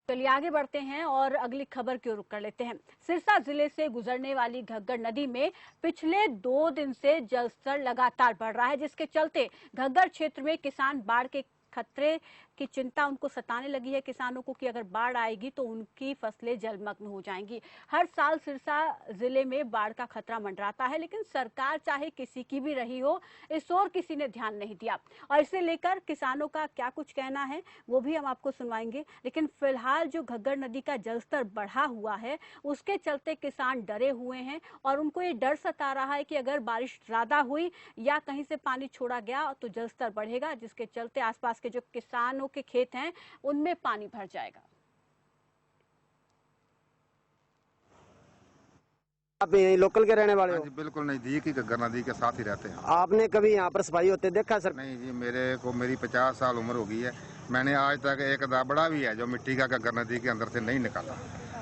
चलिए आगे बढ़ते हैं और अगली खबर की ओर रुख कर लेते हैं। सिरसा जिले से गुजरने वाली घग्गर नदी में पिछले 2 दिन से जलस्तर लगातार बढ़ रहा है, जिसके चलते घग्गर क्षेत्र में किसान बाढ़ के खतरे की चिंता उनको सताने लगी है। किसानों को कि अगर बाढ़ आएगी तो उनकी फसलें जलमग्न हो जाएंगी। हर साल सिरसा जिले में बाढ़ का खतरा मंडराता है, लेकिन सरकार चाहे किसी की भी रही हो, इस ओर किसी ने ध्यान नहीं दिया। और इसे लेकर किसानों का क्या कुछ कहना है वो भी हम आपको सुनवाएंगे। लेकिन फिलहाल जो घग्गर नदी का जलस्तर बढ़ा हुआ है, उसके चलते किसान डरे हुए हैं और उनको ये डर सता रहा है कि अगर बारिश ज्यादा हुई या कहीं से पानी छोड़ा गया तो जलस्तर बढ़ेगा, जिसके चलते आसपास के जो किसानों के खेत हैं उनमें पानी भर जाएगा। आप यहीं लोकल के रहने वाले हो? जी बिल्कुल नजदीक ही घग्गर नदी के साथ ही रहते हैं। आपने कभी यहाँ पर सफाई होते देखा सर? नहीं जी, मेरी 50 साल उम्र हो गई है। मैंने आज तक एक दाबड़ा भी है जो मिट्टी का घग्गर नदी के अंदर से नहीं निकाला।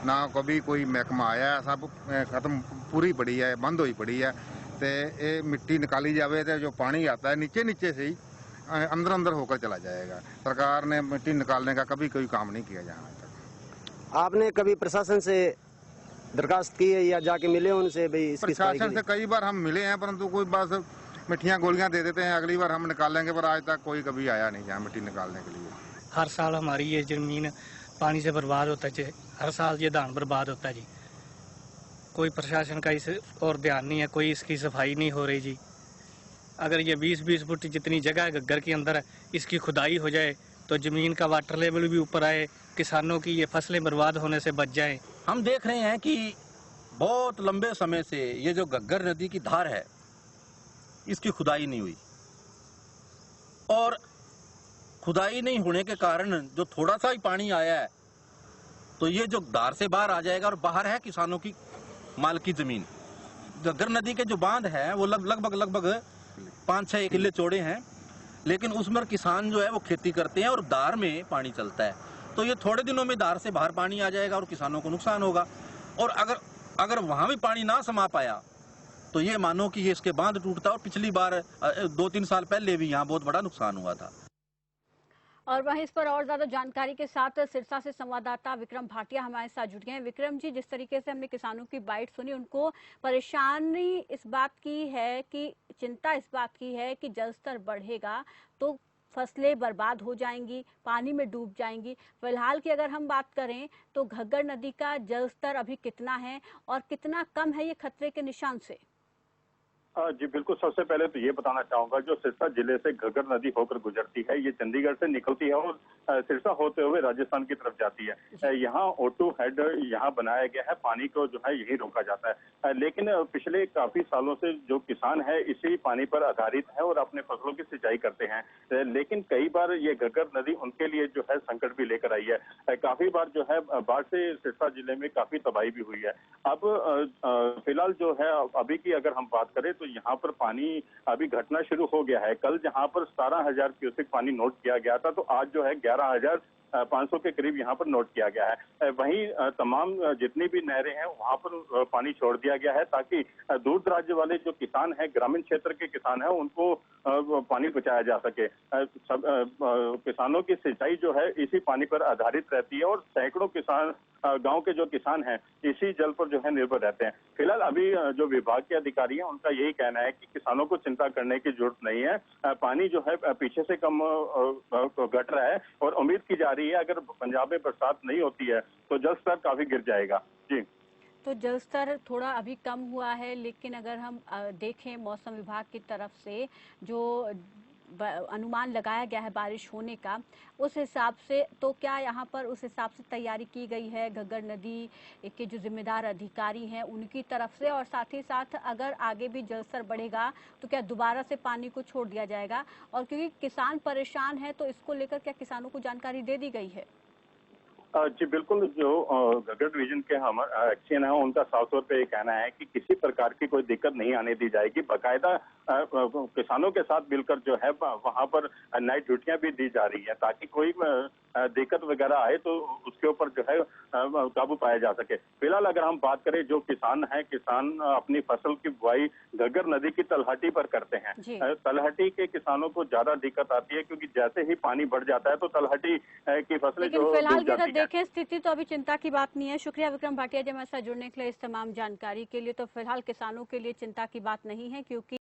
ना कभी कोई महकमा आया है, सब खत्म पूरी पड़ी है, बंद हुई पड़ी है। तो ये मिट्टी निकाली जावे तो जो पानी आता है नीचे नीचे से ही अंदर अंदर होकर चला जाएगा। सरकार ने मिट्टी निकालने का कभी कोई काम नहीं किया यहाँ तक। आपने कभी प्रशासन से दरखास्त की है या जाके मिले उनसे? भाई इसकी प्रशासन से कई बार हम मिले हैं, परंतु कोई बस मिट्टियाँ गोलियां दे देते हैं, अगली बार हम निकालेंगे, पर आज तक कोई कभी आया नहीं यहाँ मिट्टी निकालने के लिए। हर साल हमारी ये जमीन पानी से बर्बाद होता है, हर साल ये धान बर्बाद होता है जी। कोई प्रशासन का इस और ध्यान नहीं है, कोई इसकी सफाई नहीं हो रही जी। अगर ये 20-20 फुट जितनी जगह है घग्गर के अंदर, इसकी खुदाई हो जाए तो जमीन का वाटर लेवल भी ऊपर आए, किसानों की ये फसलें बर्बाद होने से बच जाएं। हम देख रहे हैं कि बहुत लंबे समय से ये जो घग्गर नदी की धार है इसकी खुदाई नहीं हुई, और खुदाई नहीं होने के कारण जो थोड़ा सा ही पानी आया है तो ये जो धार से बाहर आ जाएगा, और बाहर है किसानों की माल की जमीन। घग्गर नदी के जो बांध है वो लगभग 5-6 किले चौड़े हैं, लेकिन उसमें किसान जो है वो खेती करते हैं और धार में पानी चलता है, तो ये थोड़े दिनों में धार से बाहर पानी आ जाएगा और किसानों को नुकसान होगा। और अगर वहां भी पानी ना समा पाया तो ये मानो कि ये इसके बांध टूटता, और पिछली बार 2-3 साल पहले भी यहाँ बहुत बड़ा नुकसान हुआ था। और वहीं इस पर और ज्यादा जानकारी के साथ सिरसा से संवाददाता विक्रम भाटिया हमारे साथ जुड़ गए हैं। विक्रम जी, जिस तरीके से हमने किसानों की बाइट सुनी, उनको परेशानी इस बात की है कि चिंता इस बात की है कि जलस्तर बढ़ेगा तो फसलें बर्बाद हो जाएंगी, पानी में डूब जाएंगी। फिलहाल की अगर हम बात करें तो घग्गर नदी का जलस्तर अभी कितना है और कितना कम है ये खतरे के निशान से? जी बिल्कुल, सबसे पहले तो ये बताना चाहूंगा, जो सिरसा जिले से घग्गर नदी होकर गुजरती है, ये चंडीगढ़ से निकलती है और सिरसा होते हुए राजस्थान की तरफ जाती है। यहाँ O2 हेड यहाँ बनाया गया है, पानी को जो है यही रोका जाता है। लेकिन पिछले काफी सालों से जो किसान है इसी पानी पर आधारित है और अपने फसलों की सिंचाई करते हैं। लेकिन कई बार ये घग्गर नदी उनके लिए जो है संकट भी लेकर आई है। काफी बार जो है बाढ़ से सिरसा जिले में काफी तबाही भी हुई है। अब फिलहाल जो है अभी की अगर हम बात करें तो यहाँ पर पानी अभी घटना शुरू हो गया है। कल जहाँ पर 17,000 क्यूसेक पानी नोट किया गया था, तो आज जो है 11,500 के करीब यहाँ पर नोट किया गया है। वहीं तमाम जितनी भी नहरें हैं वहाँ पर पानी छोड़ दिया गया है, ताकि दूर दराज वाले जो किसान हैं, ग्रामीण क्षेत्र के किसान हैं, उनको पानी पहुँचाया जा सके। सब किसानों की सिंचाई जो है इसी पानी पर आधारित रहती है और सैकड़ों किसान गांव के जो किसान हैं इसी जल पर जो है निर्भर रहते हैं। फिलहाल अभी जो विभाग के अधिकारी हैं उनका यही कहना है कि किसानों को चिंता करने की जरूरत नहीं है। पानी जो है पीछे से कम घट रहा है और उम्मीद की जा रही है अगर पंजाब में बरसात नहीं होती है तो जल स्तर काफी गिर जाएगा। जी, तो जल स्तर थोड़ा अभी कम हुआ है, लेकिन अगर हम देखें मौसम विभाग की तरफ से जो अनुमान लगाया गया है बारिश होने का, उस हिसाब से तो क्या यहाँ पर उस हिसाब से तैयारी की गई है घग्गर नदी के जो जिम्मेदार अधिकारी हैं उनकी तरफ से? और साथ ही साथ अगर आगे भी जलस्तर बढ़ेगा तो क्या दोबारा से पानी को छोड़ दिया जाएगा? और क्योंकि किसान परेशान है तो इसको लेकर क्या किसानों को जानकारी दे दी गई है? जी बिल्कुल, जो घग्गर डिवीजन के हमारे एक्शन है उनका साफ तौर पे ये कहना है कि किसी प्रकार की कोई दिक्कत नहीं आने दी जाएगी। बाकायदा किसानों के साथ मिलकर जो है वहां पर नाइट ड्यूटियां भी दी जा रही है, ताकि कोई दिक्कत वगैरह आए तो उसके ऊपर जो है काबू पाया जा सके। फिलहाल अगर हम बात करें, जो किसान है, किसान अपनी फसल की बुआई घग्गर नदी की तलहटी पर करते हैं। तलहटी के किसानों को ज्यादा दिक्कत आती है, क्योंकि जैसे ही पानी बढ़ जाता है तो तलहटी की फसलें जो फिलहाल डूब जाती अगर हैं। देखें स्थिति तो अभी चिंता की बात नहीं है। शुक्रिया विक्रम भाटिया जी हमारे साथ जुड़ने के लिए, इस तमाम जानकारी के लिए। तो फिलहाल किसानों के लिए चिंता की बात नहीं है, क्योंकि